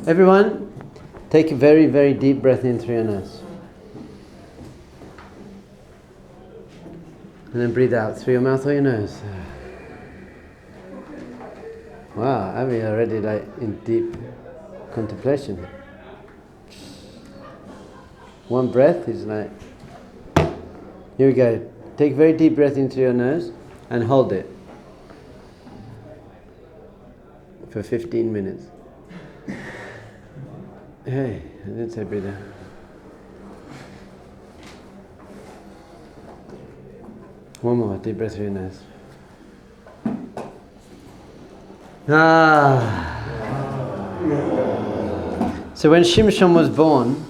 Everyone, take a very, very deep breath in through your nose. And then breathe out through your mouth or your nose. Wow, I mean already in deep contemplation. One breath is like... Here we go. Take a very deep breath in through your nose and hold it for 15 minutes. Hey, I didn't say breathe out. One more, deep breath through your nose. So when Shimshon was born,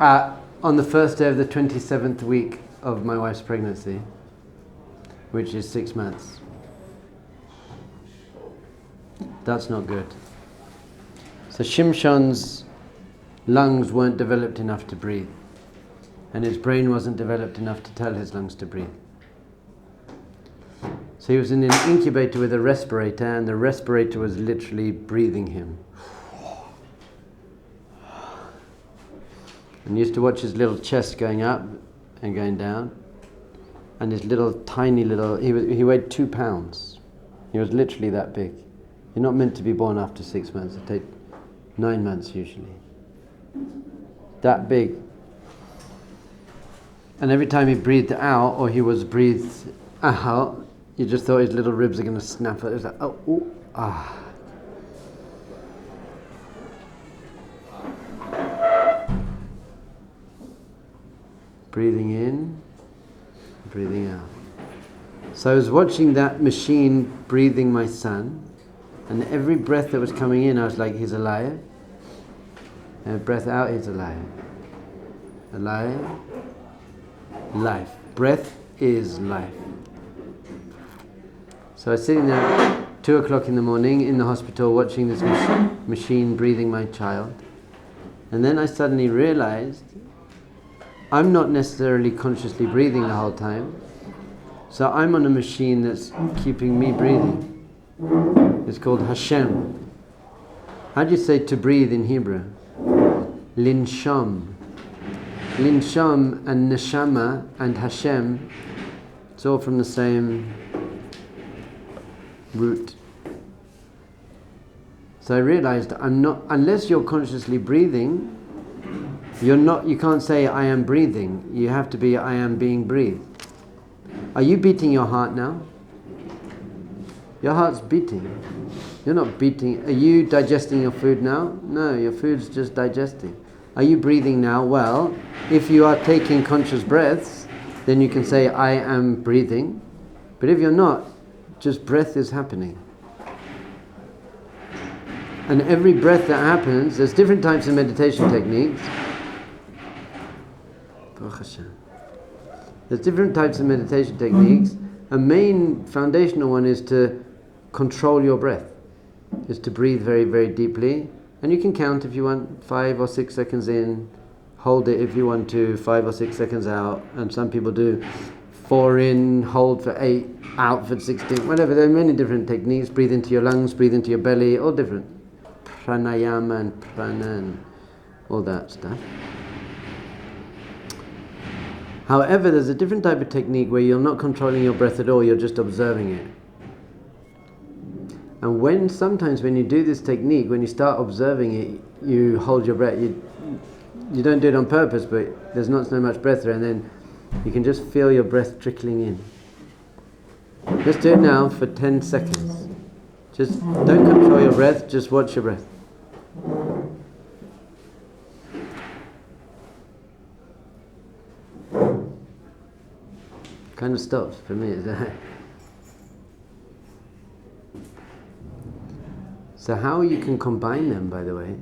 on the first day of the 27th week of my wife's pregnancy, which is 6 months, that's not good. So Shimshon's lungs weren't developed enough to breathe, and his brain wasn't developed enough to tell his lungs to breathe. So he was in an incubator with a respirator, and the respirator was literally breathing him. And used to watch his little chest going up and going down, and his little tiny little, he weighed 2 pounds. He was literally that big. You're not meant to be born after 6 months. It takes 9 months usually. That big. And every time he breathed out, or he was breathed out, you just thought his little ribs are going to snap. It was like, oh, ooh, ah. Breathing in, breathing out. So I was watching that machine breathing my son, and every breath that was coming in, I was like, he's alive. And a breath out, he's alive. Alive. Life. Breath is life. So I was sitting there at 2 o'clock in the morning in the hospital watching this machine breathing my child. And then I suddenly realized I'm not necessarily consciously breathing the whole time. So I'm on a machine that's keeping me breathing. It's called Hashem. How do you say to breathe in Hebrew? Linsham. Linsham and Neshama and Hashem, it's all from the same root. So I realized I'm not, unless you're consciously breathing, you can't say I am breathing. You have to be I am being breathed. Are you beating your heart now? Your heart's beating. You're not beating. Are you digesting your food now? No, your food's just digesting. Are you breathing now? Well, if you are taking conscious breaths, then you can say I am breathing. But if you're not, just breath is happening. And every breath that happens, there's different types of meditation techniques. There's different types of meditation techniques. A main foundational one is to control your breath. Is to breathe very, very deeply. And you can count if you want 5 or 6 seconds in. Hold it if you want to, 5 or 6 seconds out. And some people do 4 in, hold for 8, out for 16, whatever. There are many different techniques. Breathe into your lungs, breathe into your belly, all different. Pranayama and pranan, all that stuff. However, there's a different type of technique where you're not controlling your breath at all, you're just observing it. And sometimes when you do this technique, when you start observing it, you hold your breath. You don't do it on purpose, but there's not so much breath there, and then you can just feel your breath trickling in. Just do it now for 10 seconds. Just don't control your breath, just watch your breath. Kind of stops for me, is that? So how you can combine them, by the way,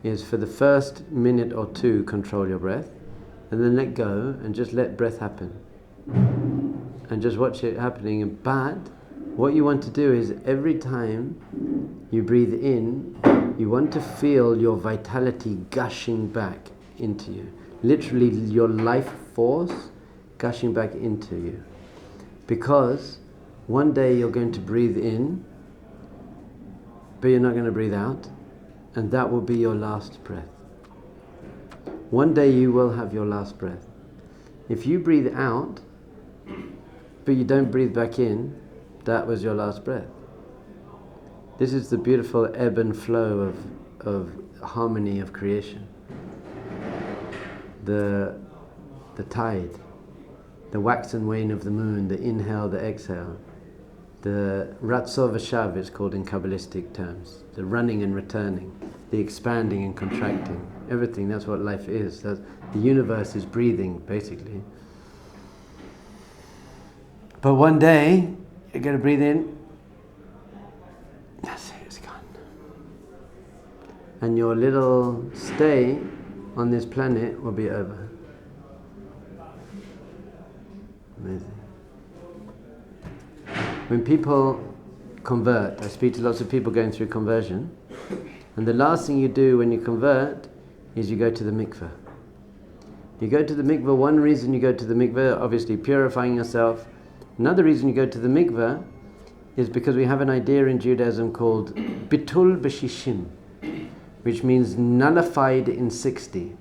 is for the first minute or 2 control your breath, and then let go and just let breath happen. And just watch it happening. But what you want to do is every time you breathe in, you want to feel your vitality gushing back into you. Literally your life force gushing back into you. Because one day you're going to breathe in but you're not going to breathe out, and that will be your last breath. One day you will have your last breath. If you breathe out, but you don't breathe back in, that was your last breath. This is the beautiful ebb and flow of harmony of creation. The tide, the wax and wane of the moon, the inhale, the exhale, the ratzov v'shav, it's called in Kabbalistic terms, the running and returning, the expanding and contracting, everything. That's what life is. The universe is breathing, basically. But one day, you're going to breathe in, that's it, it's gone. And your little stay on this planet will be over. Amazing. When people convert, I speak to lots of people going through conversion, and the last thing you do when you convert is you go to the mikveh. You go to the mikveh, one reason you go to the mikveh, obviously purifying yourself. Another reason you go to the mikveh is because we have an idea in Judaism called bitul b'shishim, which means nullified in 60.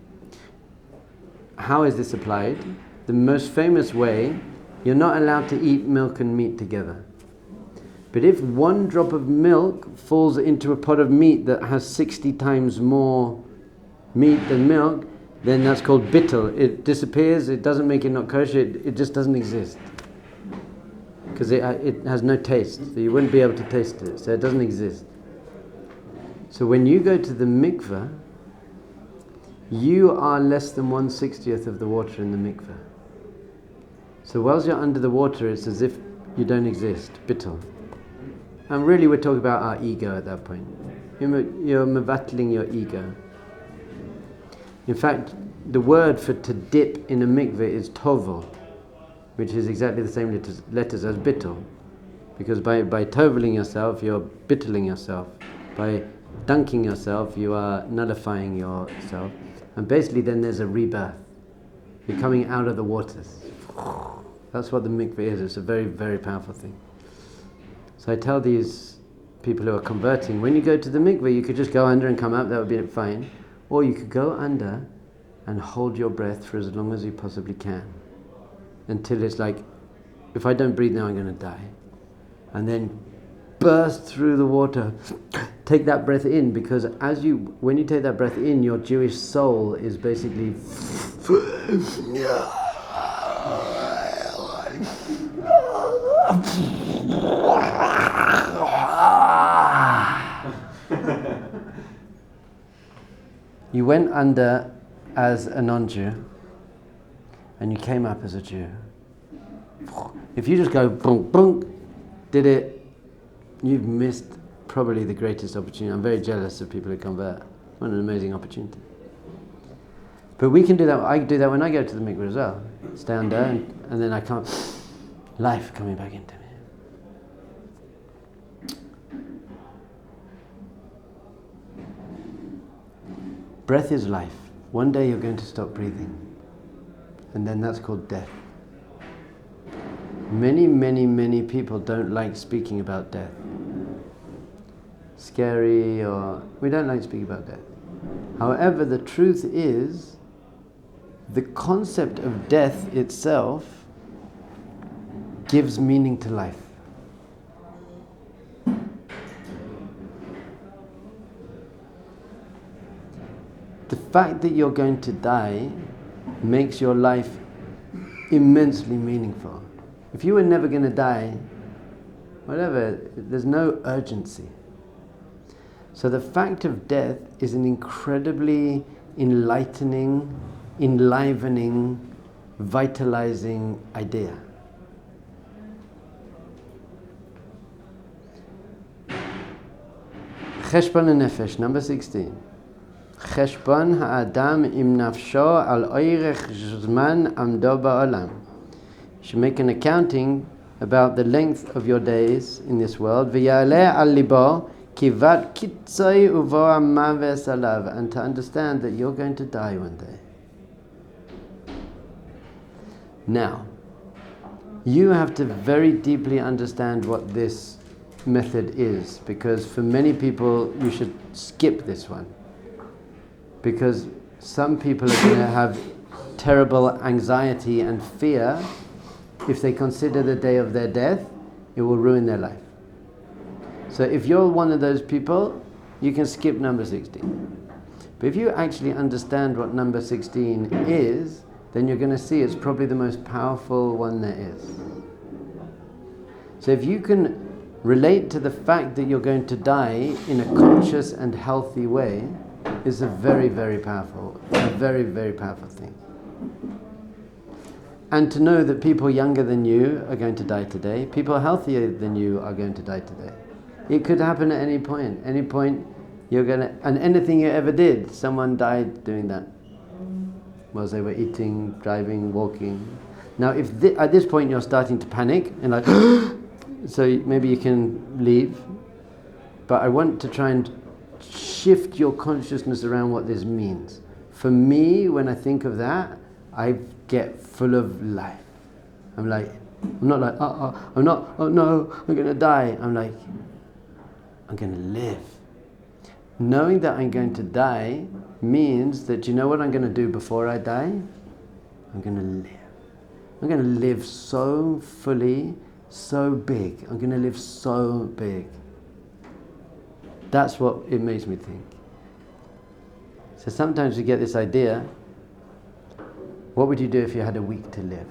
How is this applied? The most famous way, you're not allowed to eat milk and meat together. But if one drop of milk falls into a pot of meat that has 60 times more meat than milk, then that's called bittul. It disappears, it doesn't make it not kosher, it just doesn't exist. Because it has no taste, so you wouldn't be able to taste it, so it doesn't exist. So when you go to the mikveh, you are less than 1/60th of the water in the mikveh. So whilst you're under the water, it's as if you don't exist, bittul. And really we're talking about our ego at that point. You're mevatling your ego. In fact, the word for to dip in a mikveh is tovel, which is exactly the same letters as bittul. Because by toveling yourself, you're bittling yourself. By dunking yourself, you are nullifying yourself. And basically then there's a rebirth. You're coming out of the waters. That's what the mikveh is. It's a very, very powerful thing. So I tell these people who are converting, when you go to the mikveh, you could just go under and come up, that would be fine. Or you could go under and hold your breath for as long as you possibly can. Until it's like, if I don't breathe now, I'm going to die. And then burst through the water. Take that breath in, because when you take that breath in, your Jewish soul is basically you went under as a non-Jew and you came up as a Jew. If you just go boom, boom, did it, you've missed probably the greatest opportunity. I'm very jealous of people who convert. What an amazing opportunity. But we can do that. I do that when I go to the mikveh as well. Stand there and then I can't, life coming back into me. Breath is life. One day you're going to stop breathing. And then that's called death. Many, many, many people don't like speaking about death. Scary, or we don't like speaking about death. However, the truth is, the concept of death itself gives meaning to life. The fact that you're going to die makes your life immensely meaningful. If you were never going to die, whatever, there's no urgency. So the fact of death is an incredibly enlightening, enlivening, vitalizing idea. Cheshbon and Hanefesh, number 16. Cheshbon ha'adam im nafsho al oirech zman amdo ba'olam. You should make an accounting about the length of your days in this world. V'yaleh al libo kivat kitzai uvo amaves alav. And to understand that you're going to die one day. Now, you have to very deeply understand what this method is, because for many people you should skip this one, because some people are going to have terrible anxiety and fear. If they consider the day of their death, it will ruin their life. So if you're one of those people, you can skip number 16. But if you actually understand what number 16 is, then you're going to see it's probably the most powerful one there is. So if you can relate to the fact that you're going to die in a conscious and healthy way, is a very, very powerful thing. And to know that people younger than you are going to die today, people healthier than you are going to die today. It could happen at any point. Any point you're going to, and anything you ever did, someone died doing that. Whilst they were eating, driving, walking. Now if at this point you're starting to panic and like, so maybe you can leave. But I want to try and shift your consciousness around what this means. For me, when I think of that, I get full of life. I'm like, I'm not like, I'm not, oh no, I'm going to die. I'm like, I'm going to live. Knowing that I'm going to die means that, you know what I'm going to do before I die? I'm going to live. I'm going to live so fully, so big. I'm going to live so big. That's what it makes me think. So sometimes we get this idea, what would you do if you had a week to live?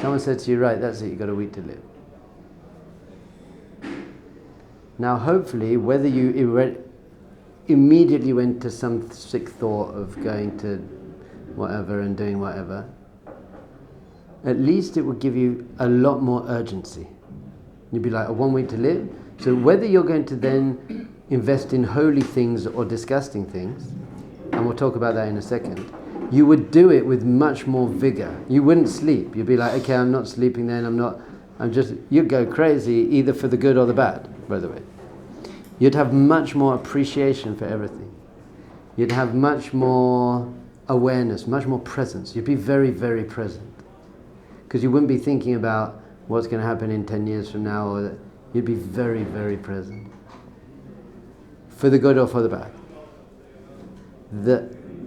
Someone said to you, right, that's it, you've got a week to live. Now hopefully, whether you immediately went to some sick thought of going to whatever and doing whatever, at least it would give you a lot more urgency. You'd be like, 1 week to live. So whether you're going to then invest in holy things or disgusting things, and we'll talk about that in a second, you would do it with much more vigor. You wouldn't sleep. You'd be like, okay, I'm not sleeping then, you'd go crazy either for the good or the bad, by the way. You'd have much more appreciation for everything. You'd have much more awareness, much more presence. You'd be very, very present. Because you wouldn't be thinking about what's going to happen in 10 years from now, or you'd be very, very present. For the good or for the bad.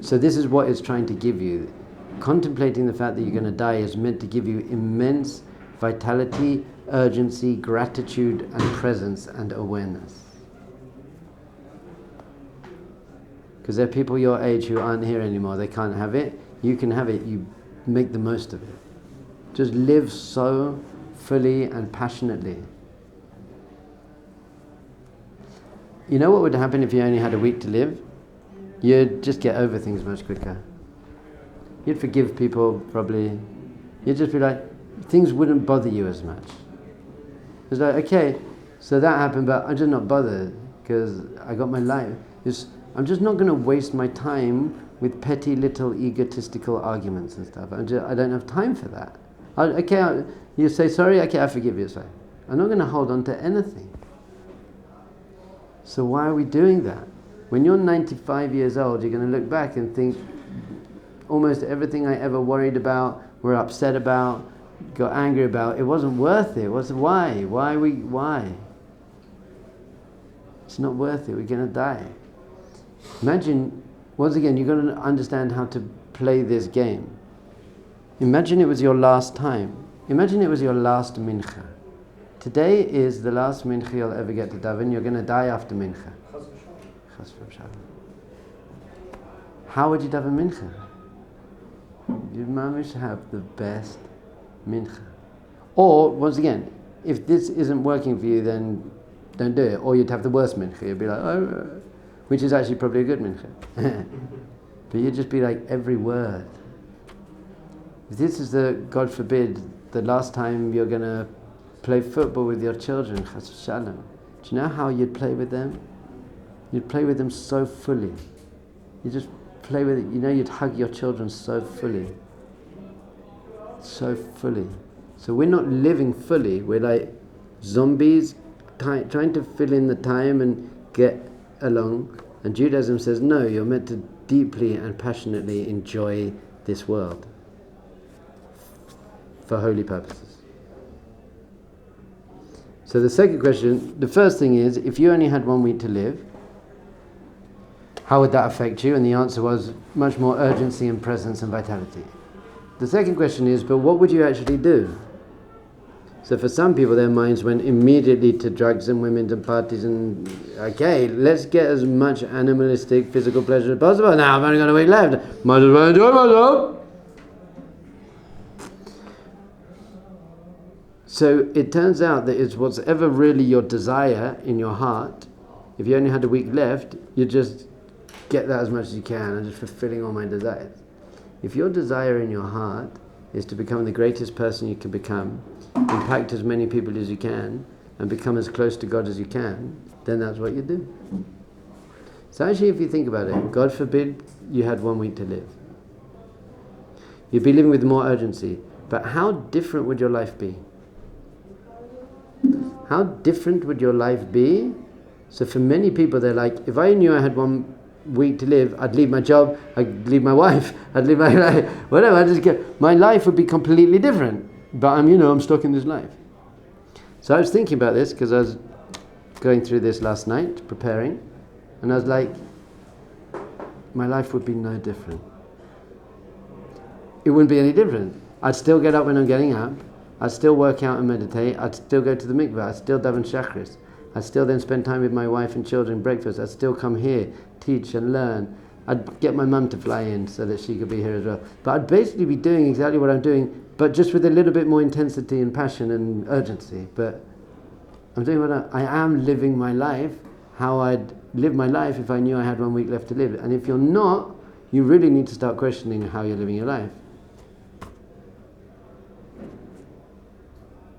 So this is what it's trying to give you. Contemplating the fact that you're going to die is meant to give you immense vitality, urgency, gratitude, and presence and awareness. Because there are people your age who aren't here anymore, they can't have it. You can have it, you make the most of it. Just live so fully and passionately. You know what would happen if you only had a week to live? You'd just get over things much quicker. You'd forgive people probably. You'd just be like, things wouldn't bother you as much. It's like, okay, so that happened, but I'm just not bothered because I got my life. I'm just not going to waste my time with petty little egotistical arguments and stuff. I don't have time for that. You say sorry, okay, I forgive you. So I'm not going to hold on to anything. So why are we doing that? When you're 95 years old, you're going to look back and think almost everything I ever worried about, were upset about, got angry about, it wasn't worth it. Why? Why? It's not worth it. We're going to die. Imagine, once again, you've got to understand how to play this game. Imagine it was your last time. Imagine it was your last mincha. Today is the last mincha you'll ever get to daven. You're going to die after mincha. How would you daven mincha? You'd mamish have the best mincha. Or, once again, if this isn't working for you, then don't do it. Or you'd have the worst mincha. You'd be like, oh, which is actually probably a good mincha. But you'd just be like, every word. If this is God forbid, the last time you're going to play football with your children, chas shalom, do you know how you'd play with them? You'd play with them so fully. You just play with it. You know, you'd hug your children so fully. So fully. So we're not living fully. We're like zombies trying to fill in the time and get along. And Judaism says, no, you're meant to deeply and passionately enjoy this world for holy purposes. So the second question, the first thing is, if you only had 1 week to live, how would that affect you? And the answer was much more urgency and presence and vitality. The second question is, but what would you actually do? So for some people, their minds went immediately to drugs and women and parties and, okay, let's get as much animalistic physical pleasure as possible. Now I've only got a week left. Might as well enjoy myself. So it turns out that it's whatever really your desire in your heart. If you only had a week left, you just get that as much as you can and just fulfilling all my desires. If your desire in your heart is to become the greatest person you can become, impact as many people as you can, and become as close to God as you can, then that's what you do. So actually, if you think about it, God forbid you had 1 week to live. You'd be living with more urgency. But how different would your life be? How different would your life be? So for many people, they're like, if I knew I had 1 week to live, I'd leave my job, I'd leave my wife, I'd leave my life, whatever. My life would be completely different. But I'm stuck in this life. So I was thinking about this because I was going through this last night, preparing, and I was like, my life would be no different. It wouldn't be any different. I'd still get up when I'm getting up. I'd still work out and meditate. I'd still go to the mikveh. I'd still daven shachris. I'd still then spend time with my wife and children, breakfast. I'd still come here, teach and learn. I'd get my mum to fly in so that she could be here as well. But I'd basically be doing exactly what I'm doing, but just with a little bit more intensity and passion and urgency. But I'm doing what I am living my life, how I'd live my life if I knew I had 1 week left to live. And if you're not, you really need to start questioning how you're living your life.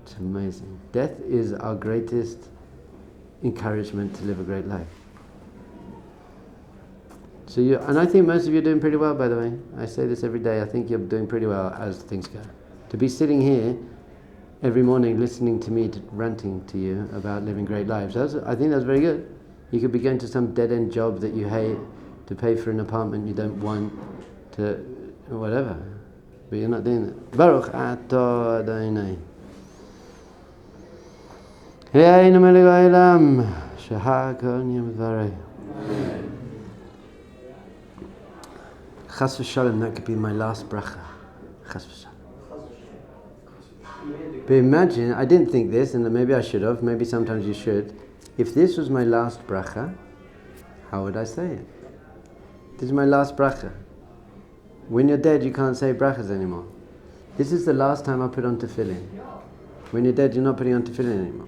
It's amazing. Death is our greatest encouragement to live a great life. So and I think most of you are doing pretty well, by the way. I say this every day. I think you're doing pretty well as things go. To be sitting here every morning listening to me ranting to you about living great lives, I think that's very good. You could be going to some dead-end job that you hate, to pay for an apartment you don't want, to whatever. But you're not doing that. Baruch atah Adonai. Hayinu melech haolam, shehakol niyeh. Chas v'shalom, that could be my last bracha. Chas v'shalom. But imagine, I didn't think this, and maybe I should have, maybe sometimes you should. If this was my last bracha, how would I say it? This is my last bracha. When you're dead, you can't say brachas anymore. This is the last time I put on tefillin. When you're dead, you're not putting on tefillin anymore.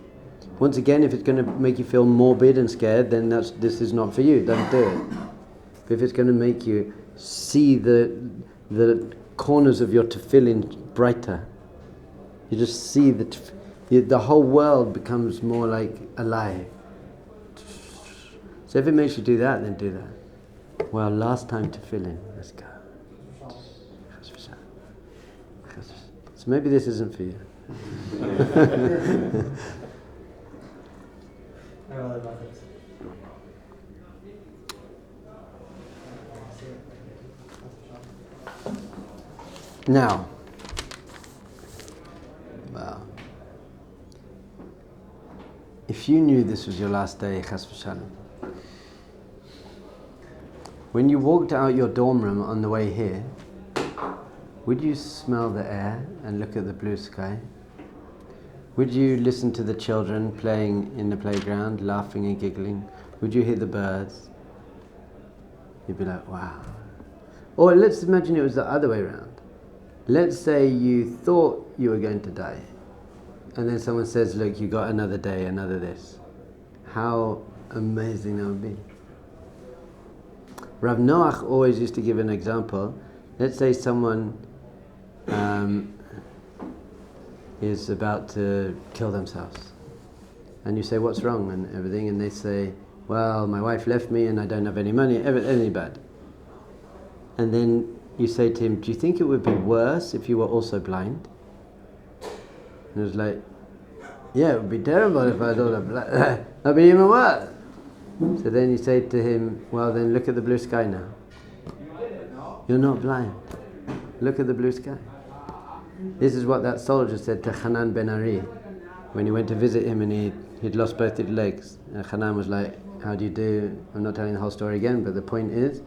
Once again, if it's going to make you feel morbid and scared, then this is not for you. Don't do it. But if it's going to make you see the corners of your tefillin brighter, you just see the whole world becomes more like alive. So if it makes you do that, then do that. Well, last time tefillin, let's go. So maybe this isn't for you. Now, wow. If you knew this was your last day, chas v'shalom, when you walked out your dorm room on the way here, would you smell the air and look at the blue sky? Would you listen to the children playing in the playground, laughing and giggling? Would you hear the birds? You'd be like, wow. Or let's imagine it was the other way around. Let's say you thought you were going to die, and then someone says, look, you got another day, another this. How amazing that would be. Rav Noach always used to give an example. Let's say someone is about to kill themselves, and you say, what's wrong and everything, and they say, well, my wife left me and I don't have any money, everything bad. And then you say to him, do you think it would be worse if you were also blind? And it was like, yeah, it would be terrible if I was also blind. That would be even worse. So then you say to him, well, then look at the blue sky now. You're not blind. Look at the blue sky. This is what that soldier said to Hanan ben Ari when he went to visit him, and he He'd lost both his legs. And Hanan was like, how do you do? I'm not telling the whole story again, but the point is,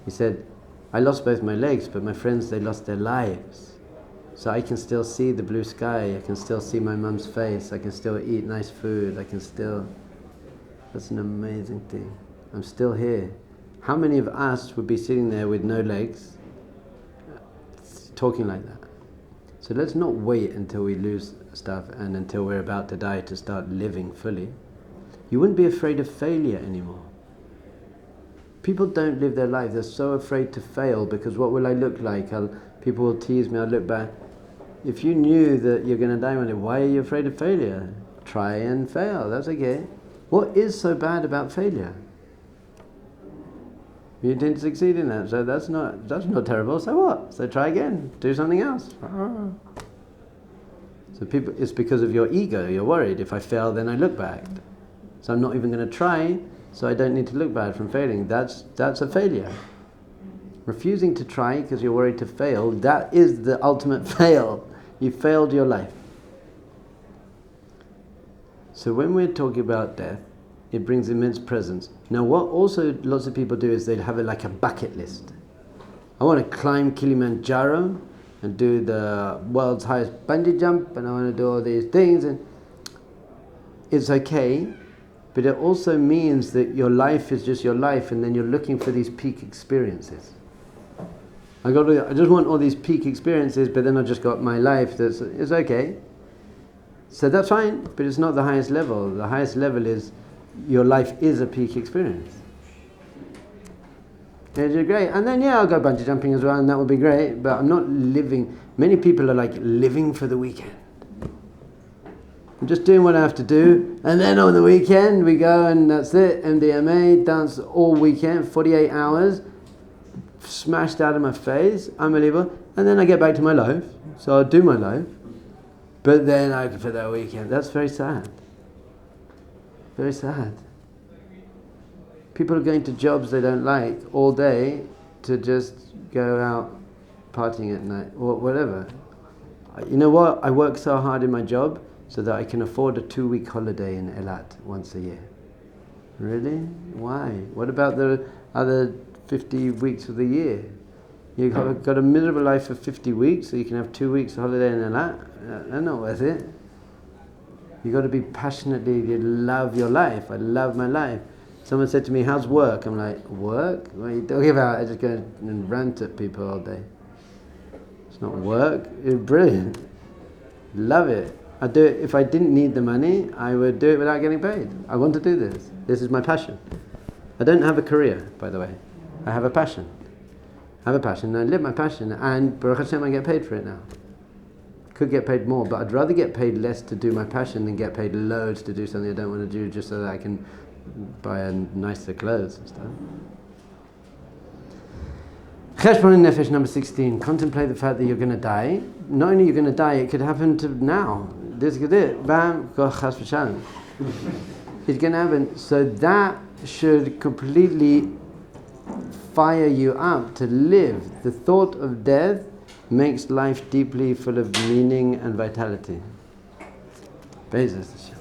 he said, I lost both my legs, but my friends, they lost their lives. So I can still see the blue sky, I can still see my mum's face, I can still eat nice food, I can still... That's an amazing thing. I'm still here. How many of us would be sitting there with no legs, talking like that? So let's not wait until we lose stuff and until we're about to die to start living fully. You wouldn't be afraid of failure anymore. People don't live their life, they're so afraid to fail because what will I look like? People will tease me, I'll look back. If you knew that you're going to die one day, why are you afraid of failure? Try and fail, that's okay. What is so bad about failure? You didn't succeed in that, so that's not terrible, so what? So try again, do something else. So people, it's because of your ego, you're worried, if I fail then I look bad. So I'm not even going to try, so I don't need to look bad from failing. That's a failure. Refusing to try because you're worried to fail, that is the ultimate fail. You failed your life. So when we're talking about death, it brings immense presence. Now what also lots of people do is they have it like a bucket list. I want to climb Kilimanjaro and do the world's highest bungee jump, and I want to do all these things, and it's okay, but it also means that your life is just your life, and then you're looking for these peak experiences. I just want all these peak experiences, but then I just got my life. It's okay. So that's fine, but it's not the highest level. The highest level is your life is a peak experience. It's great. And then I'll go bungee jumping as well, and that would be great, but I'm not living. Many people are like living for the weekend. I'm just doing what I have to do, and then on the weekend we go and that's it, MDMA, dance all weekend, 48 hours, smashed out of my face, unbelievable, and then I get back to my life, so I'll do my life, but then for that weekend, that's very sad. Very sad. People are going to jobs they don't like all day to just go out partying at night, or whatever. You know what? I work so hard in my job so that I can afford a 2-week holiday in Eilat once a year. Really? Why? What about the other 50 weeks of the year? You've got a miserable life for 50 weeks so you can have 2 weeks holiday in Eilat? That's not worth it. You've got to be passionately, you love your life. I love my life. Someone said to me, how's work? I'm like, work? What are you talking about? I just go and rant at people all day. It's not work. It's brilliant. Love it. I do it. If I didn't need the money, I would do it without getting paid. I want to do this. This is my passion. I don't have a career, by the way. I have a passion. I have a passion, and I live my passion, and Baruch Hashem, I get paid for it now. Could get paid more, but I'd rather get paid less to do my passion than get paid loads to do something I don't want to do just so that I can buy nicer clothes and stuff. Cheshbon and Hanefesh number 16. Contemplate the fact that you're going to die. Not only you're going to die, it could happen to now. This is it. Bam, chas v'shalom. It's going to happen. So that should completely fire you up to live. The thought of death makes life deeply full of meaning and vitality. Bezos.